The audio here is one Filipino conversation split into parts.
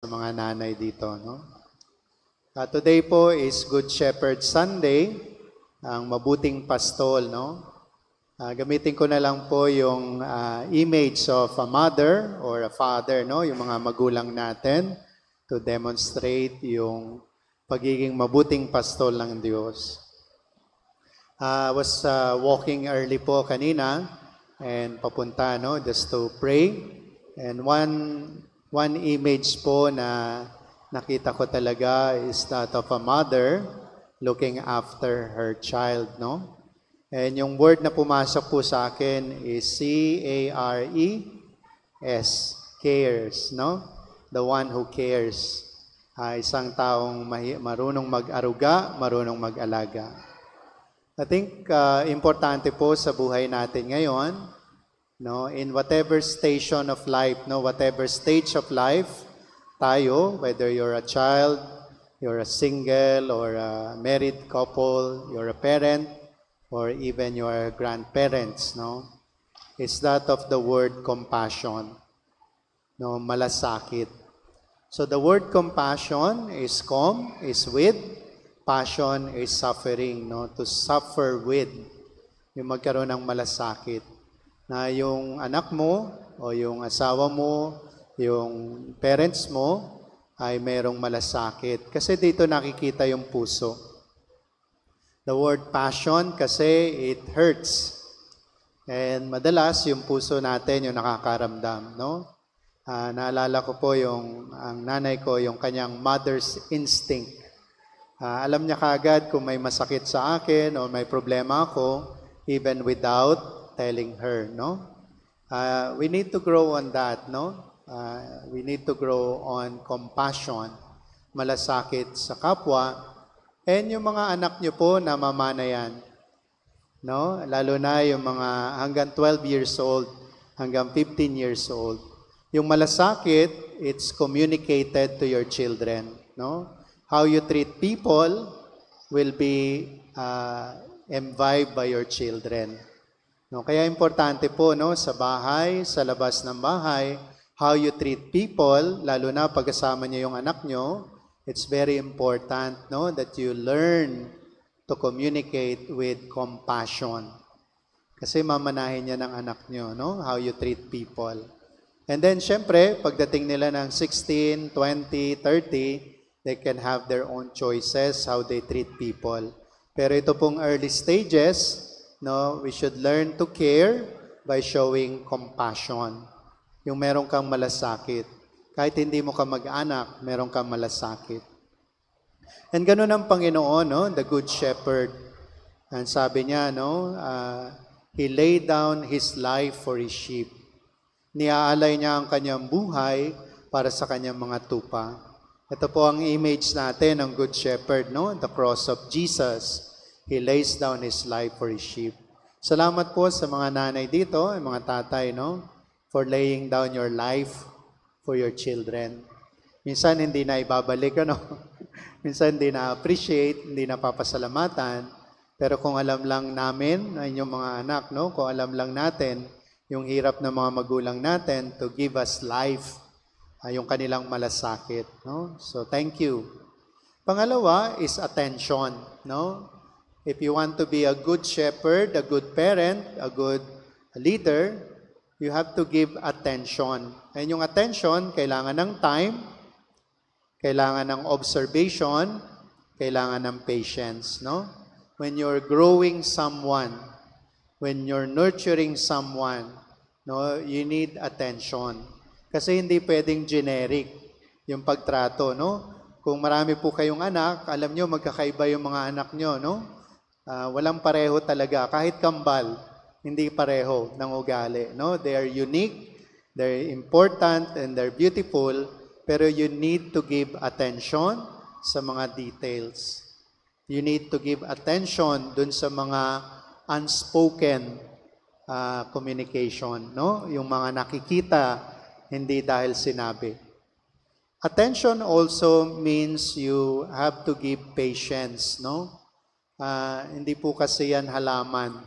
sa mga nanay dito, no? Today po is Good Shepherd Sunday, ang mabuting pastol, no? Gamitin ko na lang po yung image of a mother or a father, no? Yung mga magulang natin to demonstrate yung pagiging mabuting pastol ng Diyos. I was walking early po kanina and papunta, no? Just to pray. And one image po na nakita ko talaga is that of a mother looking after her child, no? And yung word na pumasok po sa akin is C-A-R-E-S, cares, no? The one who cares. Isang taong marunong mag-aruga, marunong mag-alaga. I think importante po sa buhay natin ngayon, no, in whatever station of life, no, whatever stage of life tayo, whether you're a child, you're a single or a married couple, you're a parent, or even your grandparents, no, is that of the word compassion, no, malasakit. So the word compassion is is with, passion is suffering, no, to suffer with, yung magkaroon ng malasakit. Na yung anak mo o yung asawa mo, yung parents mo ay mayroong malasakit. Kasi dito nakikita yung puso. The word passion kasi it hurts. And madalas yung puso natin yung nakakaramdam, no? Naalala ko po ang nanay ko, yung kanyang mother's instinct. Alam niya kaagad kung may masakit sa akin o may problema ako even without telling her, no? We need to grow on that, no? We need to grow on compassion, malasakit sa kapwa, and yung mga anak nyo po na mamana yan, no? Lalo na yung mga hanggang 12 years old, hanggang 15 years old. Yung malasakit, it's communicated to your children, no? How you treat people will be imbibed by your children. No, kaya importante po, no, sa bahay, sa labas ng bahay, how you treat people, lalo na pagkasama niyo yung anak niyo, it's very important, no, that you learn to communicate with compassion. Kasi mamanahin niya ng anak niyo, no, how you treat people. And then, syempre, pagdating nila ng 16, 20, 30, they can have their own choices how they treat people. Pero ito pong early stages, no, we should learn to care by showing compassion. Yung meron kang malasakit. Kahit hindi mo ka mag-anak, meron kang malasakit. And ganun ang Panginoon, no, the Good Shepherd. And sabi niya, no, He laid down His life for His sheep. Niaalay niya ang kanyang buhay para sa kanyang mga tupa. Ito po ang image natin ng Good Shepherd, no, the cross of Jesus. He lays down His life for His sheep. Salamat po sa mga nanay dito, mga tatay, no, for laying down your life for your children. Minsan hindi na ibabalik, ano? Minsan hindi na appreciate, hindi na papasalamatan. Pero kung alam lang namin, inyong mga anak, no, kung alam lang natin yung hirap ng mga magulang natin to give us life, yung kanilang malasakit, no? So thank you. Pangalawa is attention, no? If you want to be a good shepherd, a good parent, a good leader, you have to give attention. And yung attention, kailangan ng time, kailangan ng observation, kailangan ng patience, no? When you're growing someone, when you're nurturing someone, no, you need attention. Kasi hindi pwedeng generic yung pagtrato, no? Kung marami po kayong anak, alam nyo, magkakaiba yung mga anak nyo, no? Walang pareho talaga. Kahit kambal, hindi pareho ng ugali. No? They are unique, they're important, and they're beautiful, pero you need to give attention sa mga details. You need to give attention dun sa mga unspoken communication. No? Yung mga nakikita, hindi dahil sinabi. Attention also means you have to give patience, no? Hindi po kasi yan halaman.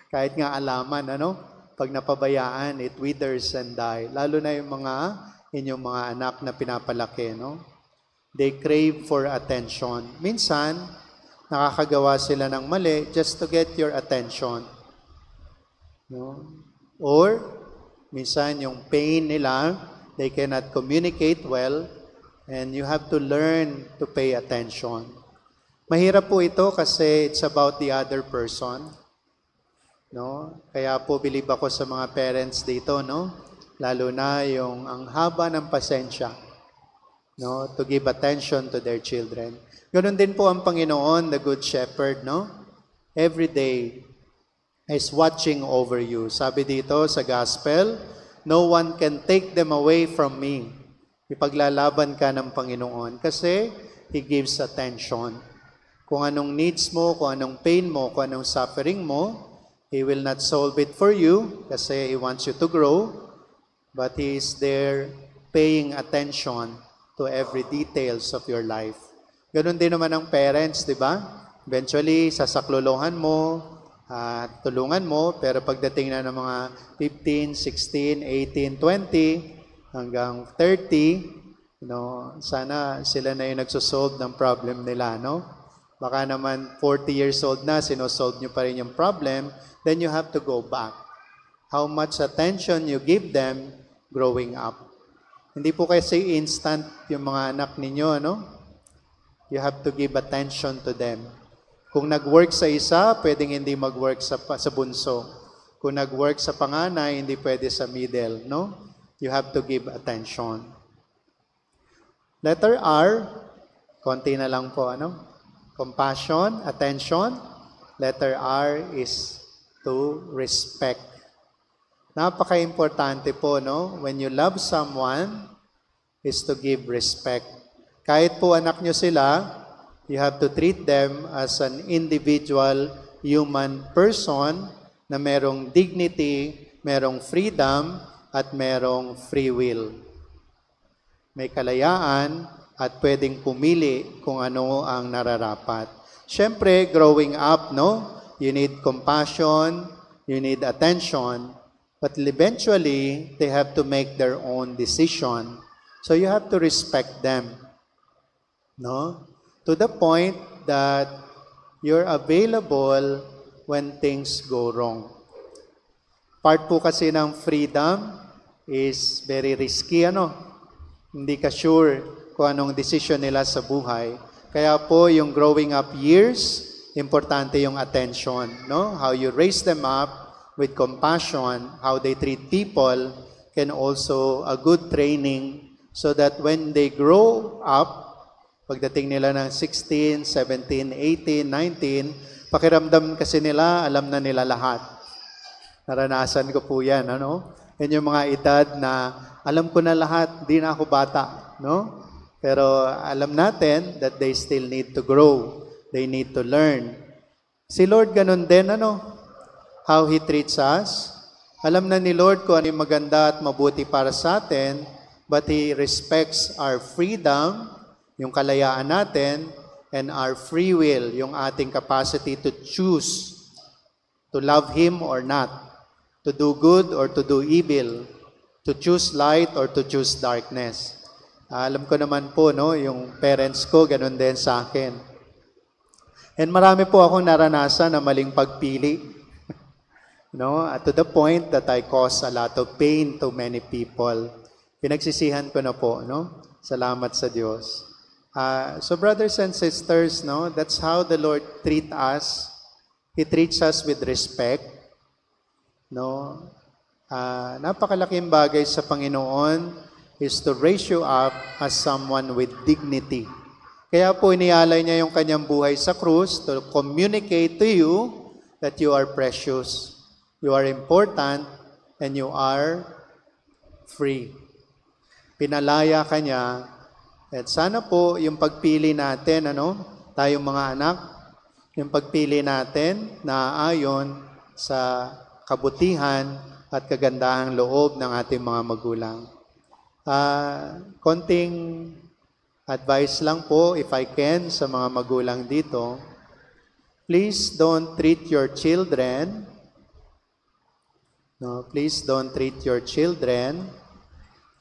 Kahit nga alaman, ano? Pag napabayaan, it withers and die. Lalo na yung mga inyong mga anak na pinapalaki, no? They crave for attention. Minsan, nakakagawa sila ng mali just to get your attention. No? Or, minsan yung pain nila, they cannot communicate well, and you have to learn to pay attention. Mahirap po ito kasi it's about the other person. No? Kaya po believe ako sa mga parents dito, no? Lalo na yung ang haba ng pasensya, no? To give attention to their children. Ganun din po ang Panginoon, the Good Shepherd, no? Every day is watching over you. Sabi dito sa Gospel, no one can take them away from me. Ipaglalaban ka ng Panginoon kasi He gives attention. Kung anong needs mo, kung anong pain mo, kung anong suffering mo, He will not solve it for you kasi He wants you to grow, but He is there paying attention to every details of your life. Ganun din naman ang parents, di ba? Eventually, sasaklolohan mo, tulungan mo, pero pagdating na ng mga 15, 16, 18, 20, hanggang 30, sana sila na yung nagsosolve ng problem nila, no? Baka naman 40 years old na, sinosolve nyo pa rin yung problem, then you have to go back. How much attention you give them growing up. Hindi po kasi instant yung mga anak ninyo, no? You have to give attention to them. Kung nag-work sa isa, pwedeng hindi mag-work sa bunso. Kung nag-work sa panganay, hindi pwede sa middle, no? You have to give attention. Letter R, konti na lang po, ano? Compassion, attention. Letter R is to respect. Napaka-importante po, no? When you love someone, is to give respect. Kahit po anak nyo sila, you have to treat them as an individual human person na merong dignity, merong freedom, at merong free will. May kalayaan at pwedeng pumili kung ano ang nararapat. Siyempre, growing up, no? You need compassion, you need attention, but eventually, they have to make their own decision. So you have to respect them, no? To the point that you're available when things go wrong. Part po kasi ng freedom is very risky, ano? Hindi ka sure kung anong decision nila sa buhay. Kaya po yung growing up years, importante yung attention, no? How you raise them up with compassion, how they treat people, can also a good training so that when they grow up, pagdating nila ng 16, 17, 18, 19, pakiramdam kasi nila, alam na nila lahat. Naranasan ko po yan, ano? Yan yung mga edad na alam ko na lahat, di na ako bata, no? Pero alam natin that they still need to grow. They need to learn. Si Lord ganun din, ano? How He treats us. Alam na ni Lord kung ano yung maganda at mabuti para sa atin, but He respects our freedom, yung kalayaan natin, and our free will, yung ating capacity to choose to love Him or not, to do good or to do evil, to choose light or to choose darkness. Alam ko naman po, no, yung parents ko, ganun din sa akin. And marami po akong naranasan na maling pagpili. No, to the point that I cause a lot of pain to many people. Pinagsisihan ko na po, no? Salamat sa Diyos. So brothers and sisters, no, that's how the Lord treat us. He treats us with respect. No? Napakalaking bagay sa Panginoon is to raise you up as someone with dignity. Kaya po inialay niya yung kanyang buhay sa krus to communicate to you that you are precious, you are important, and you are free. Pinalaya ka niya. At sana po yung pagpili natin, ano, tayong mga anak, yung pagpili natin na ayon sa kabutihan at kagandahang loob ng ating mga magulang. Konting advice lang po, if I can, sa mga magulang dito. Please don't treat your children, no, please don't treat your children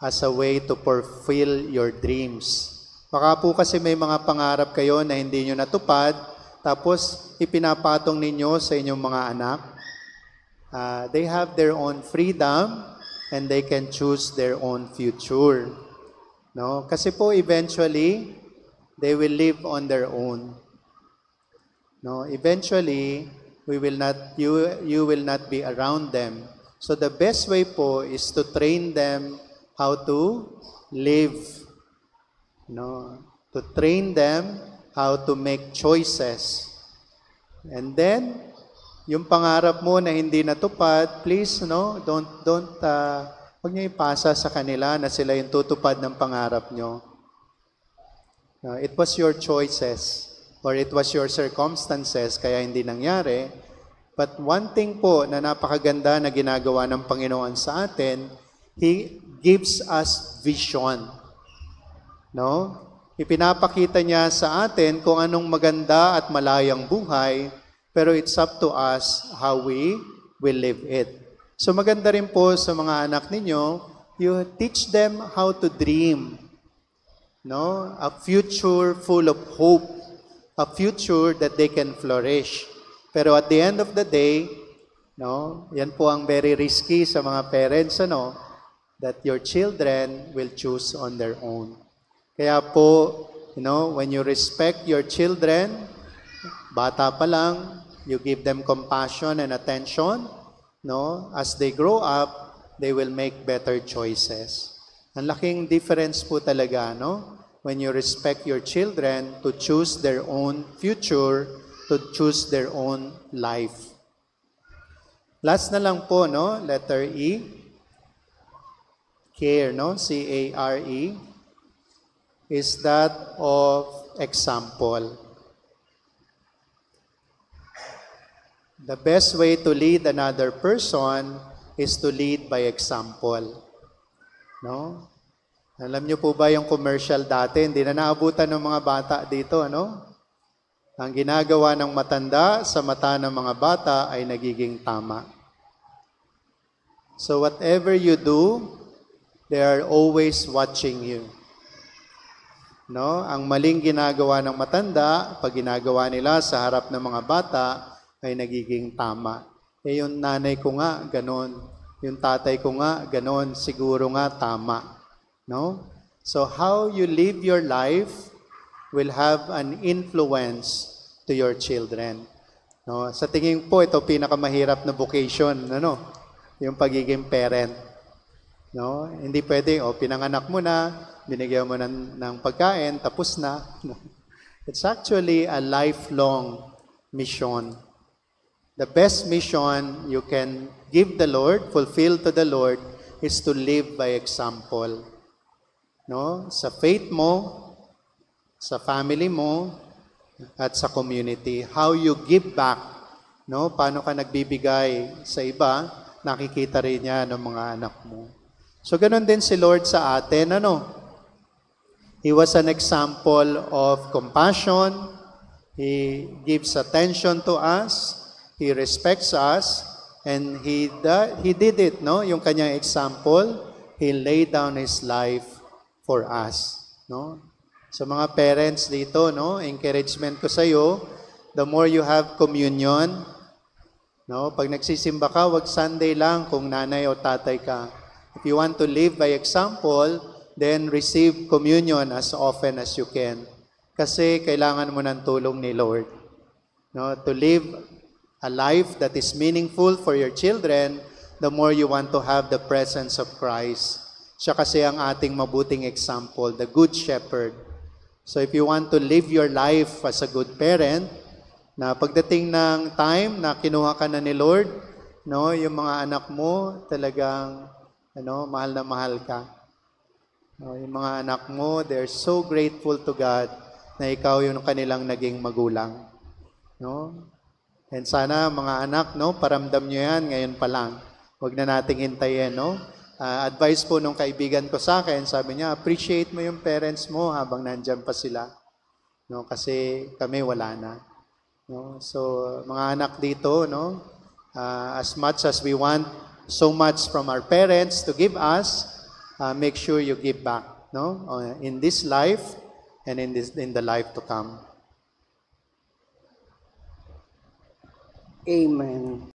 as a way to fulfill your dreams. Baka po kasi may mga pangarap kayo na hindi nyo natupad, tapos ipinapatong ninyo sa inyong mga anak. They have their own freedom and they can choose their own future. No? Kasi po eventually, they will live on their own. No? Eventually, you will not be around them. So the best way po is to train them how to live. No? To train them how to make choices. And then, yung pangarap mo na hindi natupad, please, huwag niyo ipasa sa kanila na sila yung tutupad ng pangarap nyo. It was your choices or it was your circumstances kaya hindi nangyari. But one thing po na napakaganda na ginagawa ng Panginoon sa atin, He gives us vision. No? Ipinapakita niya sa atin kung anong maganda at malayang buhay, pero it's up to us how we will live it. So maganda rin po sa mga anak ninyo, you teach them how to dream. No? A future full of hope. A future that they can flourish. Pero at the end of the day, yan po ang very risky sa mga parents, that your children will choose on their own. Kaya po, when you respect your children, bata pa lang, you give them compassion and attention, as they grow up, they will make better choices. Ang laking difference po talaga, when you respect your children to choose their own future, to choose their own life. Last na lang po, letter E. Care, C-A-R-E, is that of example. The best way to lead another person is to lead by example. No? Alam niyo po ba yung commercial dati, hindi na naabutan ng mga bata dito, Ang ginagawa ng matanda sa mata ng mga bata ay nagiging tama. So whatever you do, they are always watching you. Ang maling ginagawa ng matanda, pag ginagawa nila sa harap ng mga bata, ay nagiging tama. Yung nanay ko nga, ganon. Yung tatay ko nga, ganon. Siguro nga, tama. So how you live your life will have an influence to your children. Sa tingin po, ito pinakamahirap na vocation, yung pagiging parent. Hindi pwede, pinanganak mo na, binigyan mo ng pagkain, tapos na. It's actually a lifelong mission. The best mission you can give the Lord, fulfill to the Lord, is to live by example. Sa faith mo, sa family mo, at sa community. How you give back. Paano ka nagbibigay sa iba, nakikita rin niya ng mga anak mo. So, ganun din si Lord sa atin, He was an example of compassion. He gives attention to us. He respects us. And He did it, Yung kanyang example, He laid down His life for us, So mga parents dito, encouragement ko sa iyo, the more you have communion, pag nagsisimba ka, wag Sunday lang kung nanay o tatay ka. If you want to live by example, then receive communion as often as you can. Kasi kailangan mo ng tulong ni Lord. To live a life that is meaningful for your children, the more you want to have the presence of Christ. Siya kasi ang ating mabuting example, the Good Shepherd. So if you want to live your life as a good parent, na pagdating ng time na kinuha ka na ni Lord, yung mga anak mo talagang mahal na mahal ka. Yung mga anak mo, they're so grateful to God na ikaw yung kanilang naging magulang. And sana mga anak, paramdam nyo yan ngayon pa lang. Huwag na nating hintayin, advice po nung kaibigan ko sa akin, sabi niya, appreciate mo yung parents mo habang nandyan pa sila. Kasi kami wala na. So, mga anak dito, as much as we want so much from our parents to give us, make sure you give back, no? In this life and in the life to come. Amen.